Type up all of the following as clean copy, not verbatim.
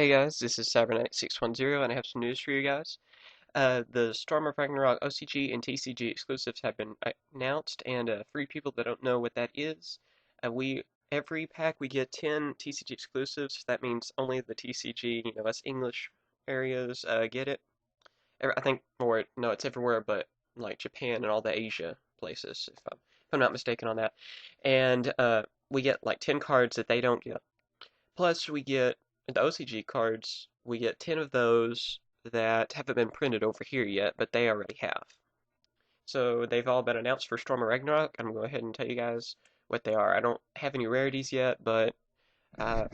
Hey guys, this is CyberKnight 610 and I have some news for you guys. The Storm of Ragnarok OCG and TCG exclusives have been announced, and for you people that don't know what that is, we every pack we get 10 TCG exclusives. That means only the TCG, us English areas get it. I think, or no, it's everywhere but like Japan and all the Asia places, if I'm not mistaken on that. And we get like 10 cards that they don't get. Plus, we get the OCG cards, we get 10 of those that haven't been printed over here yet, but they already have. So they've all been announced for Storm of Ragnarok. I'm going to go ahead and tell you guys what they are. I don't have any rarities yet, but a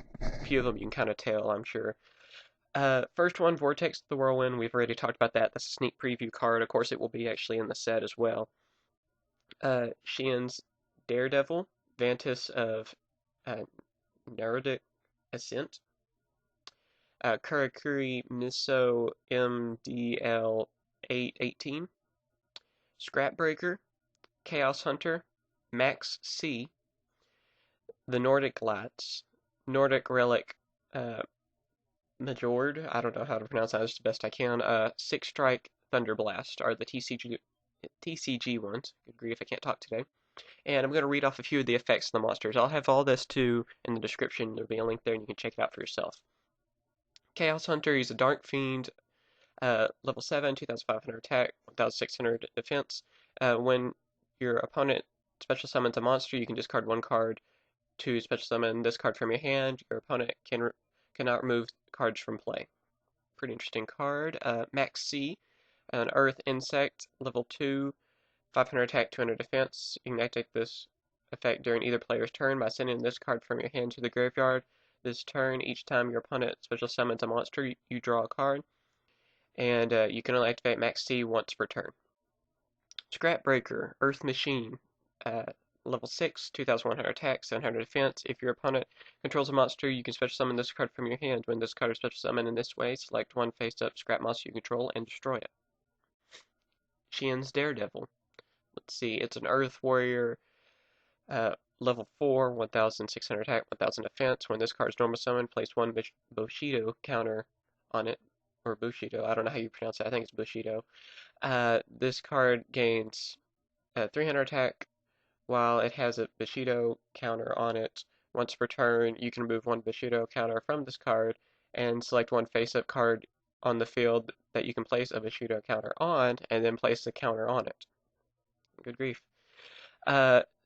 few of them you can kind of tell, I'm sure. First one, Vortex the Whirlwind. We've already talked about that. That's a sneak preview card. Of course, it will be actually in the set as well. Xian's Daredevil, Vantis of Narodic Ascent. Karakuri Miso MDL 818, Scrapbreaker, Chaos Hunter, Max C, the Nordic Lights, Nordic Relic Majord, I don't know how to pronounce that as best I can, Six Strike Thunderblast are the TCG ones. Good grief, I can't talk today. And I'm going to read off a few of the effects of the monsters. I'll have all this too in the description. There'll be a link there and you can check it out for yourself. Chaos Hunter, he's a Dark Fiend, level 7, 2500 attack, 1600 defense. When your opponent special summons a monster, you can discard one card to special summon this card from your hand. Your opponent cannot remove cards from play. Pretty interesting card. Max C, an Earth Insect, level 2, 500 attack, 200 defense. You can activate this effect during either player's turn by sending this card from your hand to the graveyard. This turn, each time your opponent special summons a monster, you draw a card. And you can only activate Max C once per turn. Scrapbreaker, Earth Machine, level 6, 2100 attack, 700 defense. If your opponent controls a monster, you can special summon this card from your hand. When this card is special summoned in this way, select one face-up scrap monster you control and destroy it. Xian's Daredevil. Let's see, it's an Earth Warrior, level 4, 1600 attack, 1000 defense. When this card is normal summoned, place one Bushido counter on it. Or Bushido, I don't know how you pronounce it, I think it's Bushido. This card gains 300 attack while it has a Bushido counter on it. Once per turn, you can remove one Bushido counter from this card and select one face-up card on the field that you can place a Bushido counter on, and then place the counter on it. Good grief.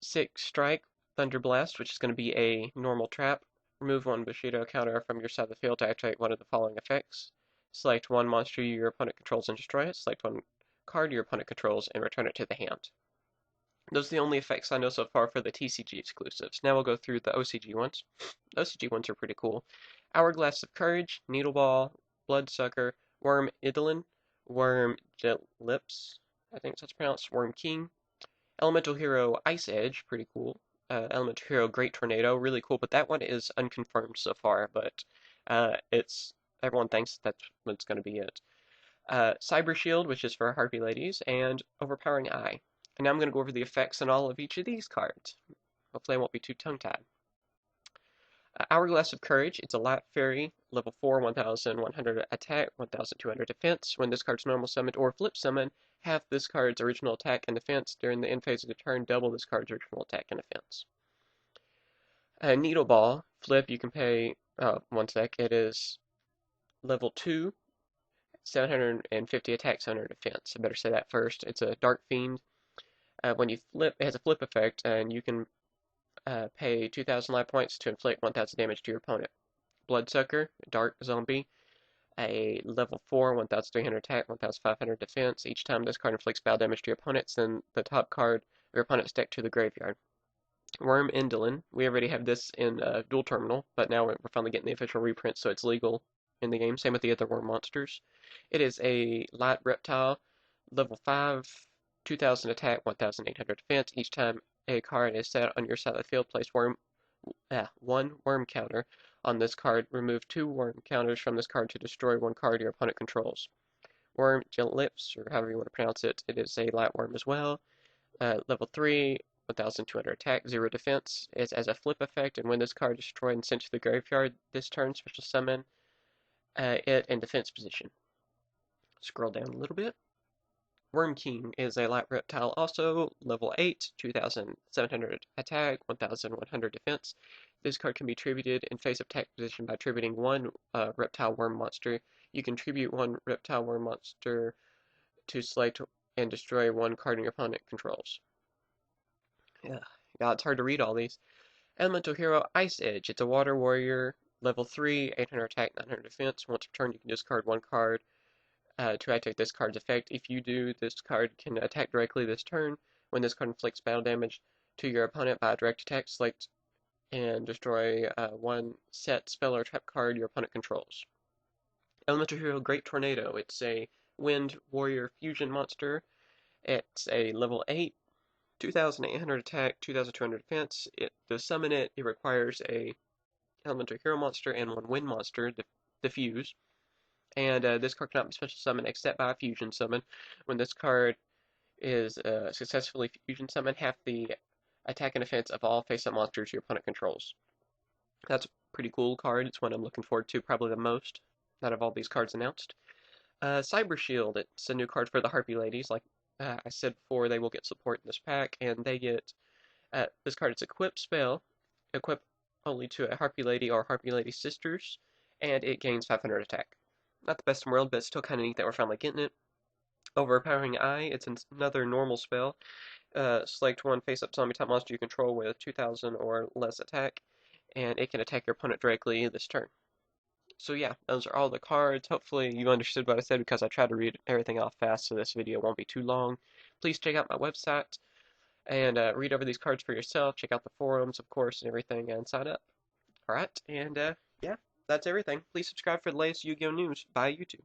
6 Strike, Thunderblast, which is going to be a normal trap. Remove one Bushido counter from your side of the field to activate one of the following effects. Select one monster your opponent controls and destroy it. Select one card your opponent controls and return it to the hand. Those are the only effects I know so far for the TCG exclusives. Now we'll go through the OCG ones. The OCG ones are pretty cool. Hourglass of Courage, Needleball, Bloodsucker, Worm Idolin, Worm Lips, I think that's pronounced, Worm King, Elemental Hero Ice Edge, pretty cool. Elemental Hero Great Tornado, really cool, but that one is unconfirmed so far, but everyone thinks that's what's going to be it. Cyber Shield, which is for Harpy Ladies, and Overpowering Eye. And now I'm going to go over the effects on all of each of these cards. Hopefully I won't be too tongue-tied. Hourglass of Courage, it's a Light Fairy, level 4, 1100 attack, 1200 defense. When this card's normal summoned or flip summoned, half this card's original attack and defense. During the end phase of the turn, double this card's original attack and defense. Needle Ball, flip, you can pay, one sec, it is level 2, 750 attack, 700 defense. I better say that first. It's a Dark Fiend. When you flip, it has a flip effect, and you can pay 2,000 life points to inflict 1,000 damage to your opponent. Bloodsucker, Dark Zombie, a level 4, 1,300 attack, 1,500 defense. Each time this card inflicts battle damage to your opponent, send the top card of your opponent's deck to the graveyard. Worm Indolin, we already have this in Dual Terminal, but now we're finally getting the official reprint, so it's legal in the game. Same with the other worm monsters. It is a light reptile, level 5, 2,000 attack, 1,800 defense. Each time a card is set on your side of the field, place one worm counter on this card. Remove 2 worm counters from this card to destroy one card your opponent controls. Worm Lips, or however you want to pronounce it, it is a light worm as well. Level 3, 1,200 attack, 0 defense. It's as a flip effect, and when this card is destroyed and sent to the graveyard this turn, special summon it in defense position. Scroll down a little bit. Worm King is a light reptile also, level 8, 2700 attack, 1100 defense. This card can be tributed in face of attack position by tributing one reptile worm monster. You can tribute one reptile worm monster to select and destroy one card your opponent controls. Yeah, it's hard to read all these. Elemental Hero Ice Edge. It's a water warrior, level 3, 800 attack, 900 defense. Once per turn, you can discard one card to activate this card's effect. If you do, this card can attack directly this turn. When this card inflicts battle damage to your opponent by a direct attack, select and destroy one set spell or trap card your opponent controls. Elemental Hero Great Tornado. It's a wind warrior fusion monster. It's a level 8, 2800 attack, 2200 defense. To summon it, it requires a elemental hero monster and one wind monster to fuse. And this card cannot be special summoned except by a fusion summon. When this card is successfully fusion summoned, half the attack and defense of all face-up monsters your opponent controls. That's a pretty cool card. It's one I'm looking forward to probably the most out of all these cards announced. Cyber Shield. It's a new card for the Harpy Ladies. Like I said before, they will get support in this pack, and they get this card. It's equip spell, equip only to a Harpy Lady or Harpy Lady sisters, and it gains 500 attack. Not the best in the world, but it's still kind of neat that we're finally getting it. Overpowering Eye. It's another normal spell. Select one face-up zombie type monster you control with 2000 or less attack, and it can attack your opponent directly this turn. So yeah, those are all the cards. Hopefully you understood what I said because I tried to read everything off fast so this video won't be too long. Please check out my website and read over these cards for yourself. Check out the forums, of course, and everything, and sign up. Alright, and yeah, that's everything. Please subscribe for the latest Yu-Gi-Oh! News. Bye, YouTube.